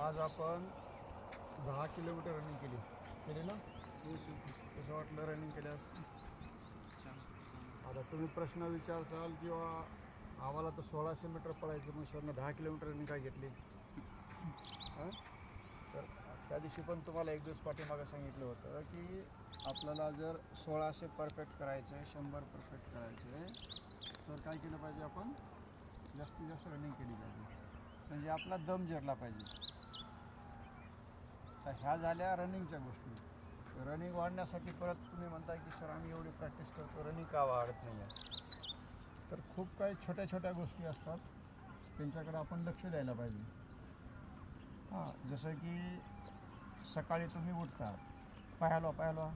आज आपण 10 kilometre running केली ना? कसं वाटलं रनिंग केल्यास? आता तुम्ही प्रश्न विचारसाल किंवा आम्हाला तर 1600 मीटर पळायचं, मग सरनं 10 किलोमीटर रनिंग काय घेतली? हां, तर त्या दिवशी पण तुम्हाला एक दिवस पाठीमागं सांगितलं होतं की आपल्याला जर 1600 परफेक्ट करायचं आहे, 100 परफेक्ट करायचं आहे, तर काय केलं पाहिजे? आपण जास्तीत जास्त रनिंग केली पाहिजे, म्हणजे आपला दम जिरला पाहिजे. तर ह्या झाल्या रनिंगच्या गोष्टी. रनिंग वाढण्यासाठी परत तुम्ही म्हणताय की सर आम्ही एवढी प्रॅक्टिस करतो, रनिंग का वाढत नाही आहे? तर खूप काही छोट्या छोट्या गोष्टी असतात, त्यांच्याकडे आपण लक्ष द्यायला पाहिजे. हां, जसं की सकाळी तुम्ही उठता, पाहायला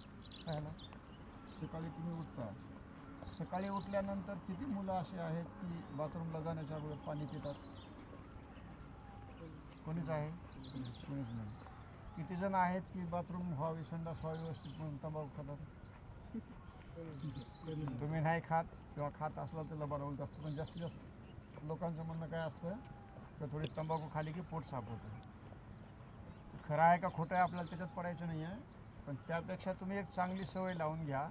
सकाळी तुम्ही उठता, सकाळी उठल्यानंतर किती मुलं असे आहेत की बाथरूमला जाण्याच्या अगोदर पाणी पितात? कोणीच आहे? कोणीच नाही. किती जण आहेत की बाथरूम व्हावी, संडास व्हावी व्यवस्थित म्हणून तंबाखू खातात? तुम्ही नाही खात किंवा खात असला त्याला बरवत असतं, पण जास्तीत जास्त लोकांचं म्हणणं काय असतं तर थोडी तंबाखू खाली की पोट साफ होतं. खरं आहे का खोटं आहे आपल्याला त्याच्यात पडायचं नाही आहे, पण त्यापेक्षा तुम्ही एक चांगली सवय लावून घ्या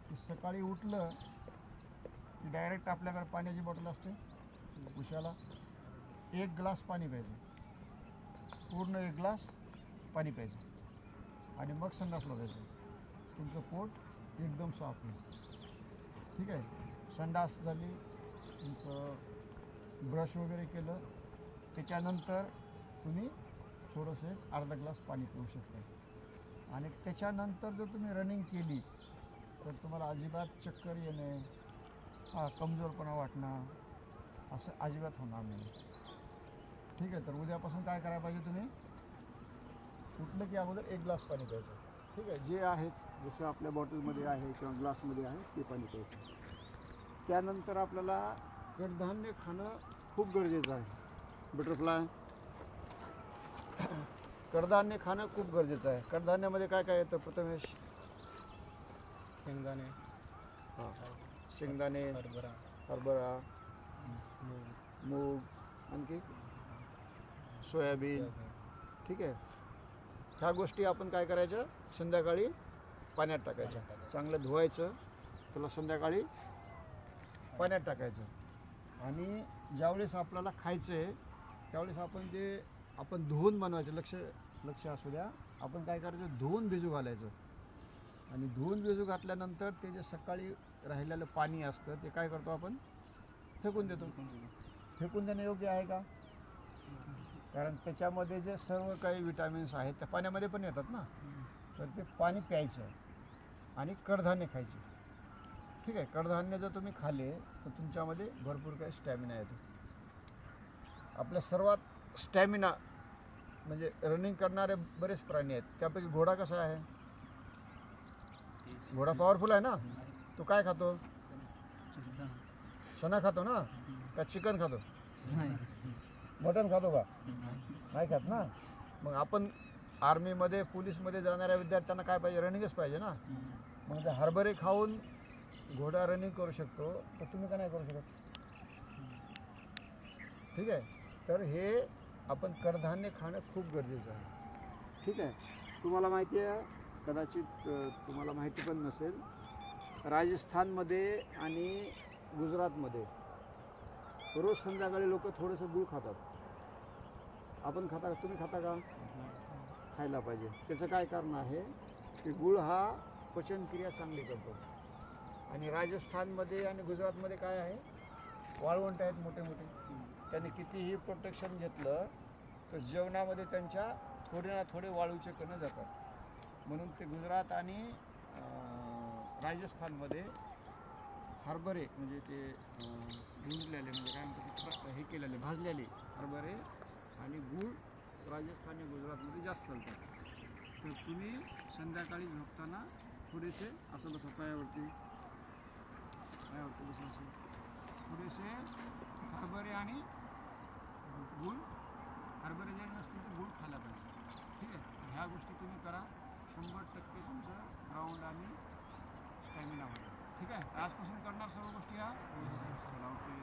की सकाळी उठलं की डायरेक्ट आपल्याकडे पाण्याची बॉटल असते, उशाला 1 ग्लास पाणी प्यायचं, पूर्ण 1 ग्लास पाणी प्यायचं आणि मग संडासला जायचं. तुमचं पोट एकदम साफ होईल. ठीक आहे? संडास झाली, तुमचं ब्रश वगैरे केलं, त्याच्यानंतर तुम्ही थोडंसं अर्धा ग्लास पाणी पिऊ शकता. आणि त्याच्यानंतर जर तुम्ही रनिंग केली तर तुम्हाला अजिबात चक्कर येणे, कमजोरपणा वाटणं असं अजिबात होणार नाही. ठीक आहे? तर उद्यापासून काय करायला पाहिजे? तुम्ही उठलं की अगोदर 1 ग्लास पाणी प्यायचं. ठीक आहे? जे आहे जसं आपल्या बॉटलमध्ये आहे किंवा ग्लासमध्ये आहे ते पाणी प्यायचं. त्यानंतर आपल्याला कडधान्य खाणं खूप गरजेचं आहे. बटरफ्लाय, कडधान्य खाणं खूप गरजेचं आहे. कडधान्यामध्ये काय काय येतं प्रथमेश? शेंगदाणे, शेंगदाणे, हरभरा, मूग, आणखी सोयाबीन. ठीक आहे? ह्या गोष्टी आपण काय करायचं? संध्याकाळी पाण्यात टाकायचं, चांगलं धुवायचं, त्याला संध्याकाळी पाण्यात टाकायचं. आणि ज्यावेळेस आपल्याला खायचं आहे त्यावेळेस आपण धुवून बनवायचं. लक्ष असू द्या, आपण काय करायचं? धुवून भिजू घालायचं. आणि धुवून भिजू घातल्यानंतर ते जे सकाळी राहिलेलं पाणी असतं ते काय करतो? आपण फेकून देतो. फेकून देणं योग्य आहे का? कारण त्याच्यामध्ये जे सर्व काही विटॅमिन्स आहेत त्या पाण्यामध्ये पण येतात ना. तर ते पाणी प्यायचं आणि कडधान्य खायचे. ठीक आहे? कडधान्य जर तुम्ही खाल्ले तर तुमच्यामध्ये भरपूर काही स्टॅमिना येतो. आपल्या सर्वात स्टॅमिना म्हणजे रनिंग करणारे बरेच प्राणी आहेत, त्यापैकी घोडा कसा आहे? घोडा पॉवरफुल आहे ना. तो काय खातो? चणा खातो ना, का चिकन खातो? मटण खातो का? नाही खात ना. मग आपण आर्मीमध्ये, पोलीसमध्ये जाणाऱ्या विद्यार्थ्यांना काय पाहिजे? रनिंगच पाहिजे ना. मग जर हरभरे खाऊन घोडा रनिंग करू शकतो तर तुम्ही का नाही करू शकत? ठीक आहे? तर हे आपण कडधान्य खाणं खूप गरजेचं आहे. ठीक आहे? तुम्हाला माहिती आहे, कदाचित तुम्हाला माहिती पण नसेल, राजस्थानमध्ये आणि गुजरातमध्ये रोज संध्याकाळी लोक थोडंसं गूळ खातात. आपण खाता का? तुम्ही खाता का? खायला पाहिजे. त्याचं काय कारण आहे की गूळ हा पचनक्रिया चांगली करतो. आणि राजस्थानमध्ये आणि गुजरातमध्ये काय आहे? वाळवंट आहेत मोठे मोठे. त्यांनी कितीही प्रोटेक्शन घेतलं तर जेवणामध्ये त्यांच्या थोडे ना थोडे वाळूचे कण जातात. म्हणून ते गुजरात आणि राजस्थानमध्ये हरभरे म्हणजे ते भुजलेले, म्हणजे काय म्हणतात ते, हे केलेले भाजलेले हरभरे आणि गूळ राजस्थान आणि गुजरातमध्ये जास्त चालतात. तर तुम्ही संध्याकाळी झोपताना थोडेसे असं बसा, पायावरती बसायचे, थोडेसे हरभरे आणि गूळ, हरभरे जरी नसतील तर गूळ खायला पाहिजे. ठीक आहे? ह्या गोष्टी तुम्ही करा, 100% तुमचं ग्राउंड आणि स्टॅमिना वाढेल. ठीक आहे? आजपासून करणार सर्व गोष्टी ह्या. ओके.